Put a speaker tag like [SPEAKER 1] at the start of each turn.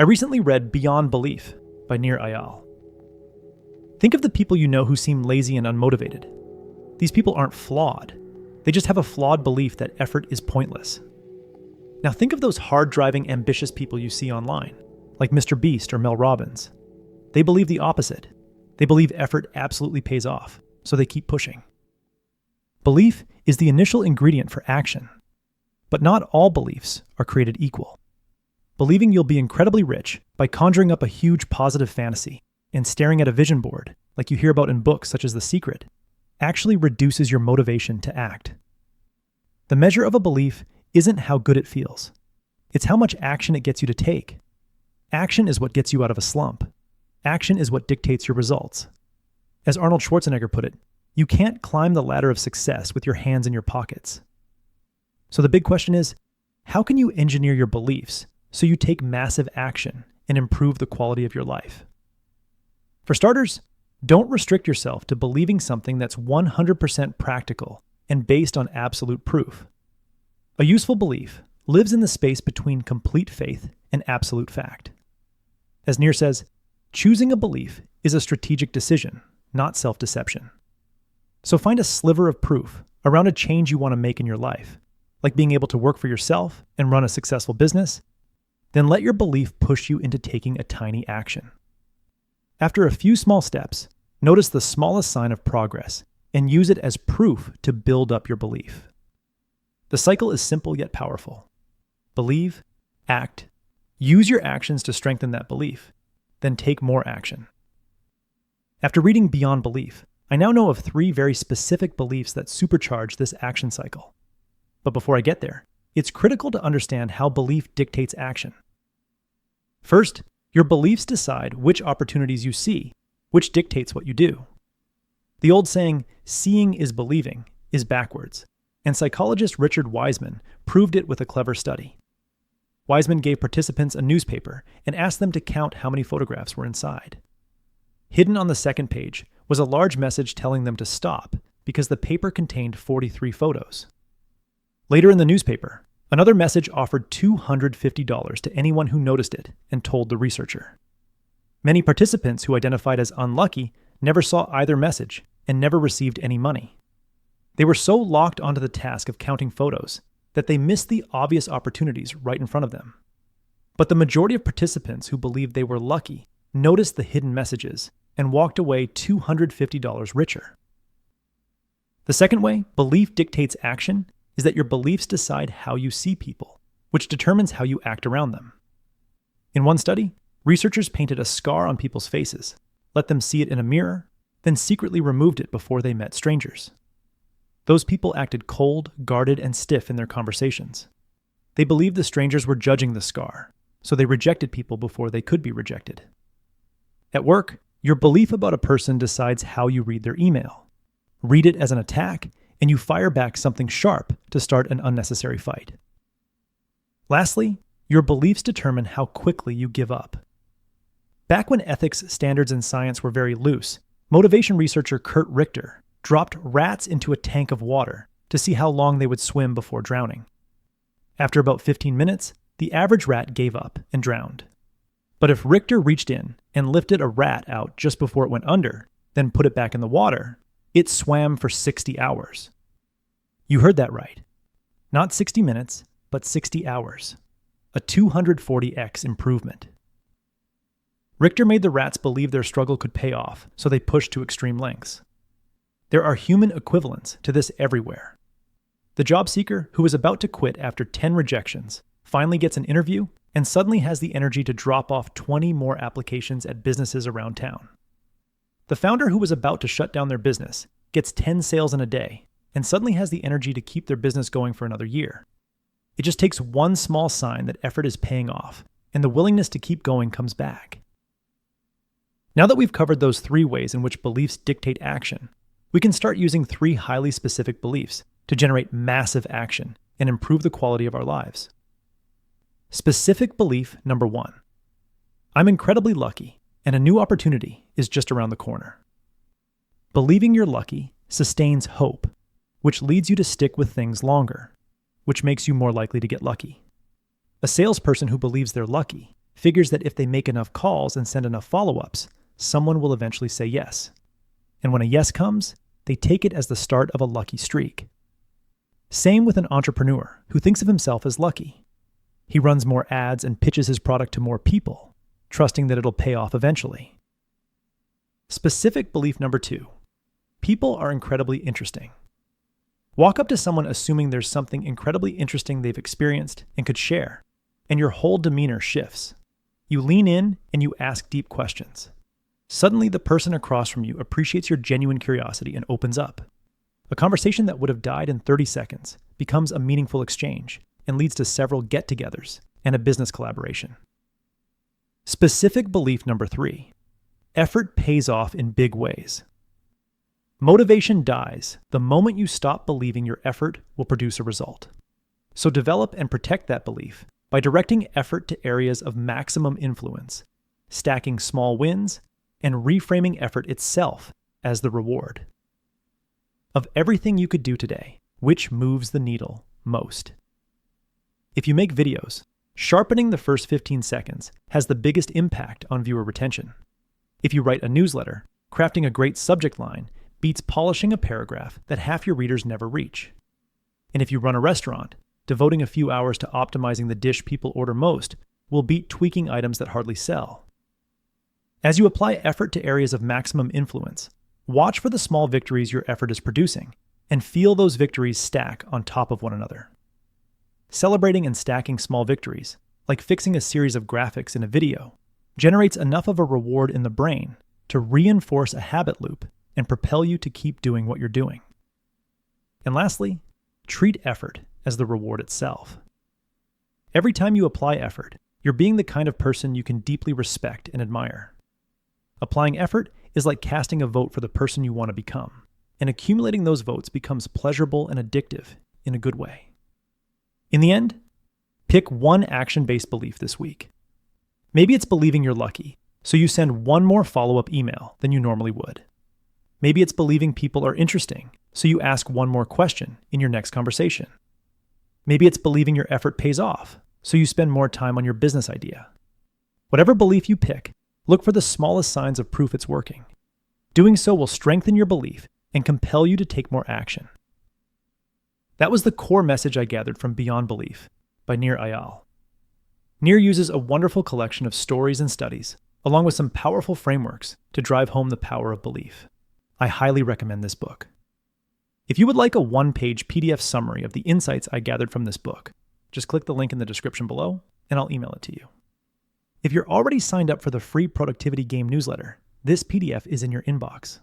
[SPEAKER 1] I recently read Beyond Belief by Nir Eyal. Think of the people you know who seem lazy and unmotivated. These people aren't flawed. They just have a flawed belief that effort is pointless. Now think of those hard-driving, ambitious people you see online, like Mr. Beast or Mel Robbins. They believe the opposite. They believe effort absolutely pays off, so they keep pushing. Belief is the initial ingredient for action, but not all beliefs are created equal. Believing you'll be incredibly rich by conjuring up a huge positive fantasy and staring at a vision board, like you hear about in books such as The Secret, actually reduces your motivation to act. The measure of a belief isn't how good it feels. It's how much action it gets you to take. Action is what gets you out of a slump. Action is what dictates your results. As Arnold Schwarzenegger put it, you can't climb the ladder of success with your hands in your pockets. So the big question is, how can you engineer your beliefs so you take massive action and improve the quality of your life? For starters, don't restrict yourself to believing something that's 100% practical and based on absolute proof. A useful belief lives in the space between complete faith and absolute fact. As Nir says, choosing a belief is a strategic decision, not self-deception. So find a sliver of proof around a change you want to make in your life, like being able to work for yourself and run a successful business. Then let your belief push you into taking a tiny action. After a few small steps, notice the smallest sign of progress and use it as proof to build up your belief. The cycle is simple yet powerful. Believe, act, use your actions to strengthen that belief, then take more action. After reading Beyond Belief, I now know of 3 very specific beliefs that supercharge this action cycle. But before I get there, it's critical to understand how belief dictates action. First, your beliefs decide which opportunities you see, which dictates what you do. The old saying, seeing is believing, is backwards, and psychologist Richard Wiseman proved it with a clever study. Wiseman gave participants a newspaper and asked them to count how many photographs were inside. Hidden on the second page was a large message telling them to stop because the paper contained 43 photos. Later in the newspaper, another message offered $250 to anyone who noticed it and told the researcher. Many participants who identified as unlucky never saw either message and never received any money. They were so locked onto the task of counting photos that they missed the obvious opportunities right in front of them. But the majority of participants who believed they were lucky noticed the hidden messages and walked away $250 richer. The second way belief dictates action is that your beliefs decide how you see people, which determines how you act around them. In one study, researchers painted a scar on people's faces, let them see it in a mirror, then secretly removed it before they met strangers. Those people acted cold, guarded, and stiff in their conversations. They believed the strangers were judging the scar, so they rejected people before they could be rejected. At work, your belief about a person decides how you read their email. Read it as an attack, and you fire back something sharp to start an unnecessary fight. Lastly, your beliefs determine how quickly you give up. Back when ethics standards in science were very loose, motivation researcher Kurt Richter dropped rats into a tank of water to see how long they would swim before drowning. After about 15 minutes, the average rat gave up and drowned. But if Richter reached in and lifted a rat out just before it went under, then put it back in the water, it swam for 60 hours. You heard that right. Not 60 minutes, but 60 hours. A 240x improvement. Richter made the rats believe their struggle could pay off, so they pushed to extreme lengths. There are human equivalents to this everywhere. The job seeker who is about to quit after 10 rejections finally gets an interview and suddenly has the energy to drop off 20 more applications at businesses around town. The founder who was about to shut down their business gets 10 sales in a day and suddenly has the energy to keep their business going for another year. It just takes one small sign that effort is paying off, and the willingness to keep going comes back. Now that we've covered those 3 ways in which beliefs dictate action, we can start using 3 highly specific beliefs to generate massive action and improve the quality of our lives. Specific belief number 1. I'm incredibly lucky, and a new opportunity is just around the corner. Believing you're lucky sustains hope, which leads you to stick with things longer, which makes you more likely to get lucky. A salesperson who believes they're lucky figures that if they make enough calls and send enough follow-ups, someone will eventually say yes. And when a yes comes, they take it as the start of a lucky streak. Same with an entrepreneur who thinks of himself as lucky. He runs more ads and pitches his product to more people, trusting that it'll pay off eventually. Specific belief number 2. People are incredibly interesting. Walk up to someone assuming there's something incredibly interesting they've experienced and could share, and your whole demeanor shifts. You lean in and you ask deep questions. Suddenly, the person across from you appreciates your genuine curiosity and opens up. A conversation that would have died in 30 seconds becomes a meaningful exchange and leads to several get-togethers and a business collaboration. Specific belief number 3. Effort pays off in big ways. Motivation dies the moment you stop believing your effort will produce a result. So develop and protect that belief by directing effort to areas of maximum influence, stacking small wins, and reframing effort itself as the reward. Of everything you could do today, which moves the needle most? If you make videos, sharpening the first 15 seconds has the biggest impact on viewer retention. If you write a newsletter, crafting a great subject line beats polishing a paragraph that half your readers never reach. And if you run a restaurant, devoting a few hours to optimizing the dish people order most will beat tweaking items that hardly sell. As you apply effort to areas of maximum influence, watch for the small victories your effort is producing and feel those victories stack on top of one another. Celebrating and stacking small victories, like fixing a series of graphics in a video, generates enough of a reward in the brain to reinforce a habit loop and propel you to keep doing what you're doing. And lastly, treat effort as the reward itself. Every time you apply effort, you're being the kind of person you can deeply respect and admire. Applying effort is like casting a vote for the person you want to become, and accumulating those votes becomes pleasurable and addictive in a good way. In the end, pick one action-based belief this week. Maybe it's believing you're lucky, so you send one more follow-up email than you normally would. Maybe it's believing people are interesting, so you ask one more question in your next conversation. Maybe it's believing your effort pays off, so you spend more time on your business idea. Whatever belief you pick, look for the smallest signs of proof it's working. Doing so will strengthen your belief and compel you to take more action. That was the core message I gathered from Beyond Belief by Nir Eyal. Nir uses a wonderful collection of stories and studies, along with some powerful frameworks to drive home the power of belief. I highly recommend this book. If you would like a one-page PDF summary of the insights I gathered from this book, just click the link in the description below and I'll email it to you. If you're already signed up for the free Productivity Game newsletter, this PDF is in your inbox.